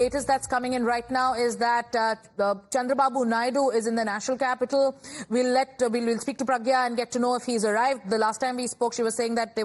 latest that's coming in right now is that Chandrababu Naidu is in the national capital. We'll speak to Pragya and get to know if he's arrived. The last time we spoke, she was saying that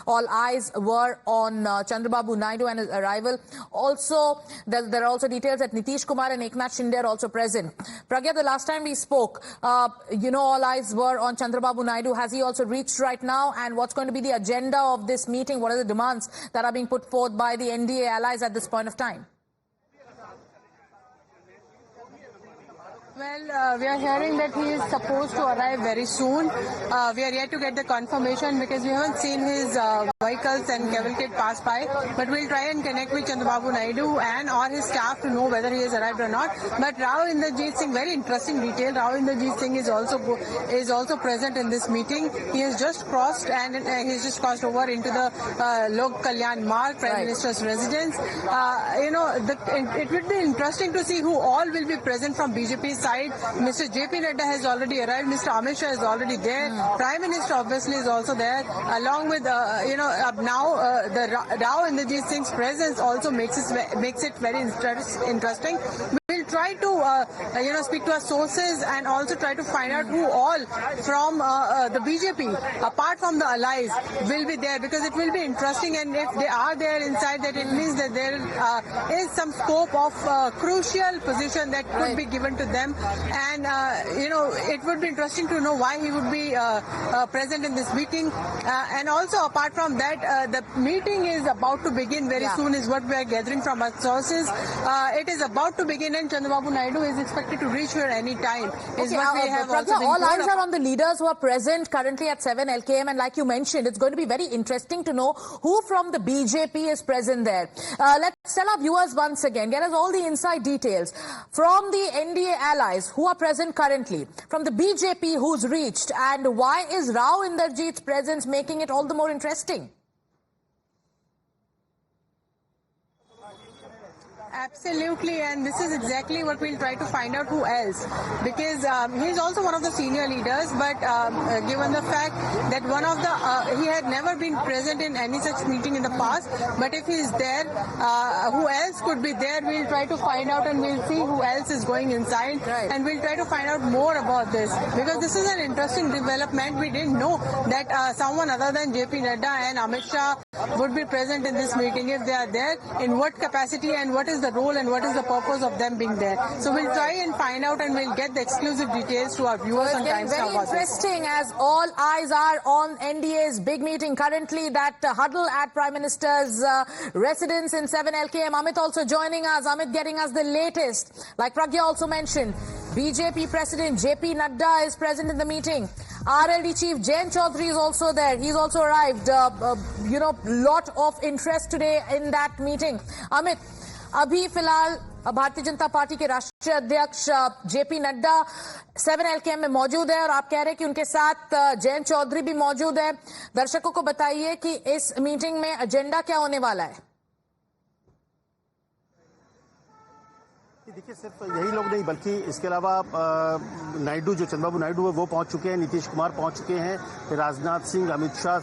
all eyes were on Chandrababu Naidu and his arrival. Also, there are also details that Nitish Kumar and Eknath Shinde are also present. Pragya, the last time we spoke, all eyes were on Chandrababu Naidu. Has he also reached right now? And what's going to be the agenda of this meeting? What are the demands that are being put forth by the NDA allies at this point of time? Well, we are hearing that he is supposed to arrive very soon. We are yet to get the confirmation because we haven't seen his vehicles and cavalcade pass by. But we'll try and connect with Chandrababu Naidu and or his staff to know whether he has arrived or not. But Rao Inderjeet Singh, very interesting detail. Rao Inderjeet Singh is also present in this meeting. He has just crossed over into the Lok Kalyan Marg, Prime Minister's residence. It would be interesting to see who all will be present from BJP's side. Mr. JP Nadda has already arrived. Mr. Amit Shah is already there. Prime Minister obviously is also there. Along with the Rao Inderjeet Singh's presence also makes it very interesting. We'll try to speak to our sources and also try to find out who all from the BJP, apart from the allies, will be there, because it will be interesting. And if they are there inside, that it means that there is some scope of crucial position that could be given to them. And it would be interesting to know why he would be present in this meeting. And also, apart from that, the meeting is about to begin very soon, is what we are gathering from our sources. It is about to begin, and Chandrababu Naidu is expected to reach here any time. All eyes are on the leaders who are present currently at 7 LKM, and like you mentioned, it's going to be very interesting to know who from the BJP is present there. Let's tell our viewers once again, get us all the inside details from the NDA allies who are present currently, from the BJP who's reached, and why is Rao Inderjeet's presence making it all the more interesting? Absolutely, and this is exactly what we'll try to find out who else, because he's also one of the senior leaders, but given the fact that he had never been present in any such meeting in the past, but if he's there, who else could be there? We'll try to find out, and we'll see who else is going inside, and we'll try to find out more about this, because this is an interesting development. We didn't know that someone other than JP Nadda and Amit Shah would be present in this meeting. If they are there, in what capacity, and what is the role and what is the purpose of them being there? So we'll try and find out, and we'll get the exclusive details to our viewers on Times Now. Very interesting, as all eyes are on NDA's big meeting currently, that huddle at Prime Minister's residence in 7 LKM. Amit also joining us. Amit getting us the latest. Like Pragya also mentioned, BJP President JP Nadda is present in the meeting. RLD Chief Jayant Chaudhary is also there. He's also arrived. Lot of interest today in that meeting. Amit, अभी फिलहाल Bharatiya Janata party के राष्ट्रीय अध्यक्ष JP Nadda 7 LKM में मौजूद है, और आप कह रहे हैं कि उनके साथ जयंत चौधरी भी मौजूद है। दर्शकों को बताइए कि इस मीटिंग में एजेंडा क्या होने वाला है। देखिए, सिर्फ यही लोग नहीं, बल्कि इसके अलावा नायडू, जो चंद्रबाबू नायडू है, वो पहुंच चुके हैं, नीतीश कुमार पहुंच चुके हैं, राजनाथ सिंह, अमित शाह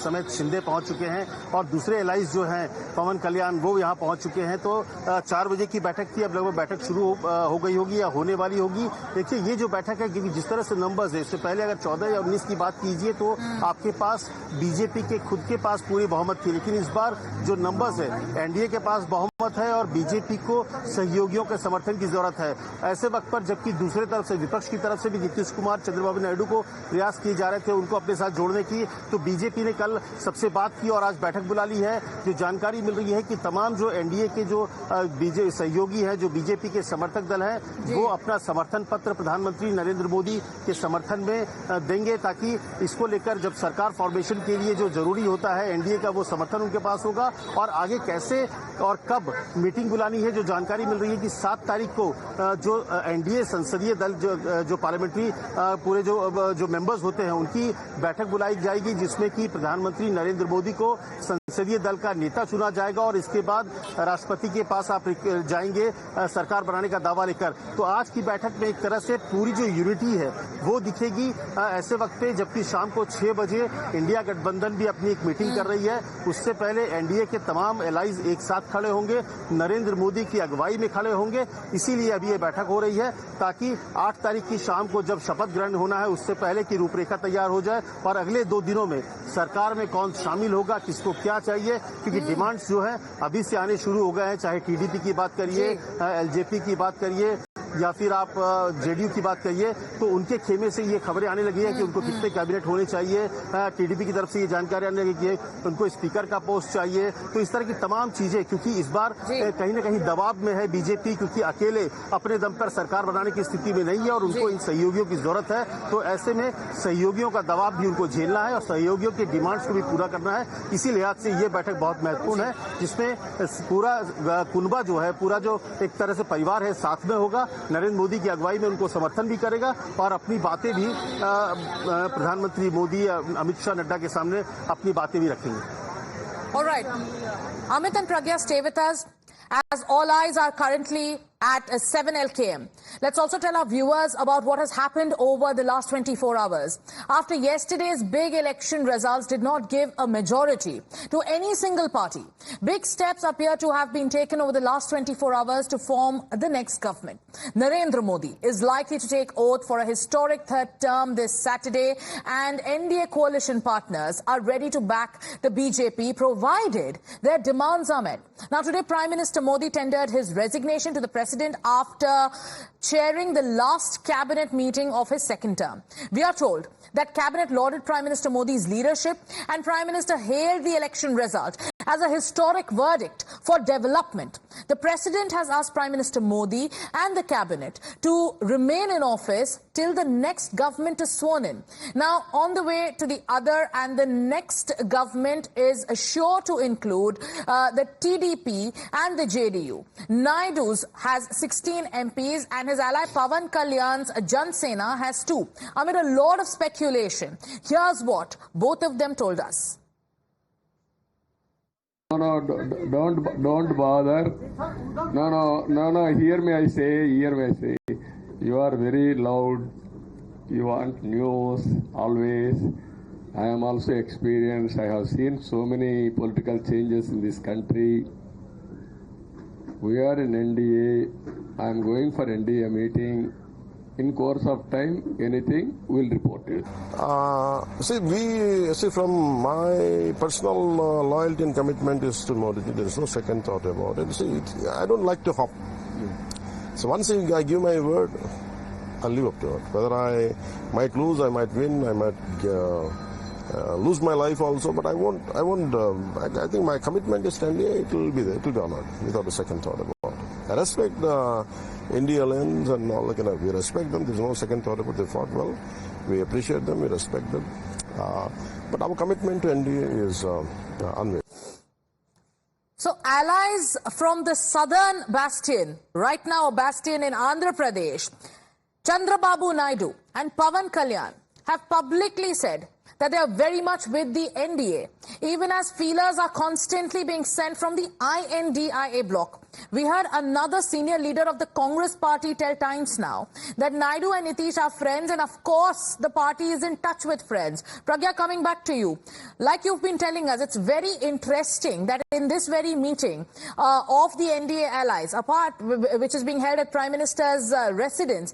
समेत शिंदे पहुंच चुके हैं, और दूसरे एलाइज जो हैं, पवन कल्याण, वो यहां पहुंच चुके हैं। तो 4 बजे की बैठक थी, अब लगभग बैठक शुरू हो गई होगी या होने वाली होगी। देखिए, ये जो बैठक है, क्योंकि जिस तरह से नंबर्स है, इससे पहले अगर 14 या 19 की बात कीजिए तो आपके पास बीजेपी के खुद के पास पूरी बहुमत थी, लेकिन इस बार जो नंबर्स है, एनडीए के पास बहुमत है और बीजेपी को सहयोगियों के समर्थन की जरूरत है। ऐसे वक्त पर जबकि दूसरे तरफ से, विपक्ष की तरफ से भी नीतीश कुमार, चंद्रबाबू नायडू को प्रयास किए जा रहे थे उनको अपने साथ जोड़ने की, तो बीजेपी ने कल सबसे बात की और आज बैठक बुला ली है। जो जानकारी मिल रही है कि तमाम जो एनडीए के जो सहयोगी हैं, जो बीजेपी के समर्थक दल हैं, वो अपना समर्थन पत्र प्रधानमंत्री नरेंद्र मोदी के समर्थन में देंगे, ताकि इसको लेकर जब सरकार फॉर्मेशन के लिए जो जरूरी होता है एनडीए का, वो समर्थन उनके पास होगा। और आगे कैसे और कब मीटिंग बुलानी है, जो जानकारी मिल रही है कि 7 तारीख को जो एनडीए संसदीय दल, जो पार्लियामेंट्री पूरे जो मेंबर्स होते हैं, उनकी बैठक बुलाई जाएगी, जिसमें कि प्रधानमंत्री नरेंद्र मोदी को संसदीय दल का नेता चुना जाएगा और इसके बाद राष्ट्रपति के पास आप जाएंगे सरकार बनाने का दावा लेकर। तो आज की बैठक में एक तरह से पूरी जो यूनिटी है वो दिखेगी ऐसे वक्त पे, जबकि शाम को 6 बजे इंडिया गठबंधन भी अपनी एक मीटिंग कर रही है। उससे पहले एनडीए के तमाम एलाइज एक साथ खड़े होंगे, नरेंद्र मोदी की अगुवाई में खड़े होंगे। इसीलिए अभी ये बैठक हो रही है ताकि 8 तारीख की शाम को जब शपथ ग्रहण होना है उससे पहले की रूपरेखा तैयार हो जाए और अगले 2 दिनों में सरकार में कौन शामिल होगा, किसको क्या चाहिए, क्योंकि डिमांड्स जो है अभी से आने शुरू हो गए हैं। चाहे टीडीपी की बात करिए, एलजेपी की बात करिए या फिर आप जेडीयू की बात करिए, तो उनके खेमे से ये खबरें आने लगी है कि उनको कितने कैबिनेट होने चाहिए। टीडीपी की तरफ से ये जानकारी आने लगी है उनको स्पीकर का पोस्ट चाहिए। तो इस तरह की तमाम चीजें, क्योंकि इस बार कहीं न कहीं दबाव में है बीजेपी, क्योंकि अकेले अपने दम पर सरकार बनाने की स्थिति में नहीं है और उनको इन सहयोगियों की जरूरत है। तो ऐसे में सहयोगियों का दबाव भी उनको झेलना है और सहयोगियों के डिमांड्स को भी पूरा करना है। इसी लिहाज से ये बैठक बहुत महत्वपूर्ण है, जिसमें पूरा कुनबा जो है, पूरा जो एक तरह से परिवार है साथ में होगा। नरेंद्र मोदी की अगुवाई में उनको समर्थन भी करेगा और अपनी बातें भी प्रधानमंत्री मोदी, अमित शाह, नड्डा के सामने अपनी बातें भी रखेंगे। All right. Amit and Pragya, stay with us as all eyes are currently at 7 LKM. Let's also tell our viewers about what has happened over the last 24 hours. After yesterday's big election results did not give a majority to any single party, big steps appear to have been taken over the last 24 hours to form the next government. Narendra Modi is likely to take oath for a historic third term this Saturday, and NDA coalition partners are ready to back the BJP provided their demands are met. Now today, Prime Minister Modi tendered his resignation to the President after chairing the last cabinet meeting of his second term. We are told that cabinet lauded Prime Minister Modi's leadership and Prime Minister hailed the election result as a historic verdict for development. The President has asked Prime Minister Modi and the cabinet to remain in office till the next government is sworn in. Now, on the way to the other, and the next government is sure to include the TDP and the JDU. Naidu's has 16 MPs and his ally Pavan Kalyan's Jan Sena has 2. Amid a lot of speculation, here's what both of them told us. No, don't bother. No, hear me, I say. You are very loud. You want news, always. I am also experienced. I have seen so many political changes in this country. We are in NDA. I am going for NDA meeting. In course of time, anything, we'll report it. From my personal loyalty and commitment is to Modi. There is no second thought about it. I don't like to hop. So once I give my word, I'll live up to it. Whether I might lose, I might win, I might lose my life also, but I won't. I think my commitment is to NDA. It will be there. It will be honored without a second thought about it. I respect the India Alliance and all that kind of. We respect them. There's no second thought about. They fought well. We appreciate them. We respect them. But our commitment to NDA is unwavering. So allies from the southern bastion, right now a bastion in Andhra Pradesh, Chandrababu Naidu and Pavan Kalyan have publicly said that they are very much with the NDA, even as feelers are constantly being sent from the INDIA bloc. We heard another senior leader of the Congress party tell Times Now that Naidu and Nitish are friends, and of course the party is in touch with friends. Pragya, coming back to you, like you've been telling us, it's very interesting that in this very meeting of the NDA allies, which is being held at Prime Minister's residence,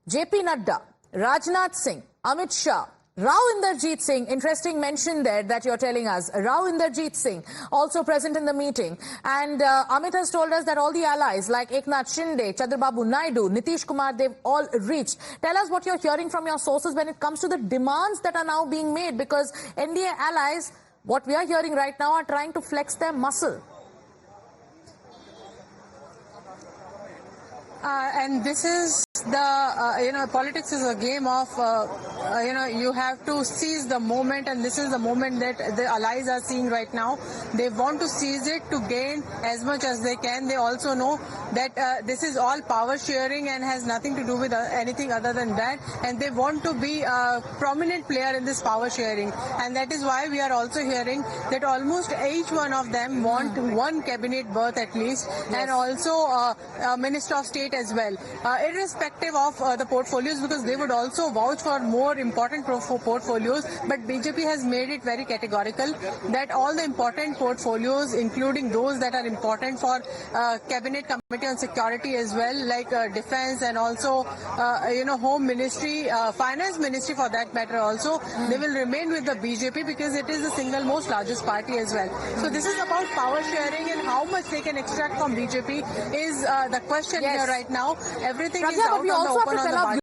JP Nadda, Rajnath Singh, Amit Shah, Rao Inderjeet Singh, interesting mention there that you're telling us. Rao Inderjeet Singh also present in the meeting. And Amit has told us that all the allies like Eknath Shinde, Chandrababu Naidu, Nitish Kumar, they've all reached. Tell us what you're hearing from your sources when it comes to the demands that are now being made, because NDA allies, what we are hearing right now, are trying to flex their muscle. And this is the, politics is a game of you have to seize the moment, and this is the moment that the allies are seeing right now. They want to seize it to gain as much as they can. They also know that this is all power sharing and has nothing to do with anything other than that, and they want to be a prominent player in this power sharing, and that is why we are also hearing that almost each one of them want one cabinet berth at least, and also a minister of state as well, irrespective of the portfolios, because they would also vouch for more important portfolios. But BJP has made it very categorical that all the important portfolios, including those that are important for cabinet committee on security as well, like defense and also home ministry, finance ministry for that matter also, they will remain with the BJP because it is the single most largest party as well. So this is about power sharing, and how much they can extract from BJP is the question here right now. Everything is out on the open on the